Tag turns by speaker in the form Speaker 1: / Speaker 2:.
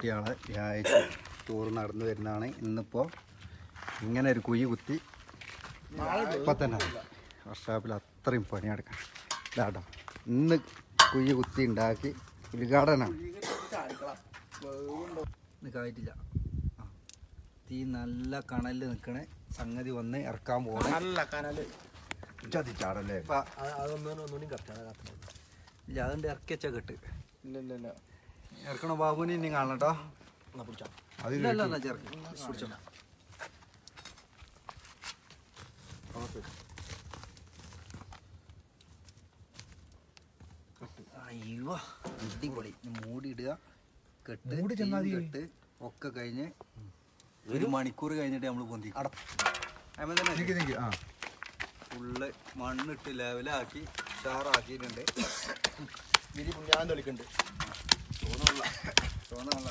Speaker 1: കുട്ടികളെ വ്യാഴാഴ്ച ടൂർ നടന്നു വരുന്നതാണ്. ഇന്നിപ്പോൾ ഇങ്ങനെ ഒരു കുഴി കുത്തി ഇപ്പം തന്നെ വർഷാപ്പിൽ അത്രയും പണിയെടുക്കണം ഇതാട്ടോ. ഇന്ന് കുഴി കുത്തി ഉണ്ടാക്കി ഉദ്ഘാടനമാണ്. ഇന്ന് കായിട്ടില്ല, തീ നല്ല കണലിൽ നിൽക്കണേ സംഗതി വന്ന് ഇറക്കാൻ പോകണം. നല്ല കനൽ ചതിച്ചാടല്ലേ ഇല്ല, അതുകൊണ്ട് ഇറക്കി വെച്ചാൽ കെട്ട്
Speaker 2: ഇല്ല
Speaker 1: ഇറക്കണ ബാബുവിനെ ഇനി കാണട്ടോ. അതിലല്ല ചേർക്ക പിടിച്ചോ. അയ്യോ അടിപൊളി. മൂടിയിടുക, കെട്ട് കെട്ട് ഒക്കെ കഴിഞ്ഞ് 1 മണിക്കൂർ കഴിഞ്ഞിട്ട് നമ്മൾ പൊന്തി ഫുള്ള് മണ്ണിട്ട് ലെവലാക്കി ഉഷാറാക്കിയിട്ടുണ്ട്.
Speaker 2: ഞാൻ തെളിക്കുന്നുണ്ട്.
Speaker 1: തോന്നുന്നില്ല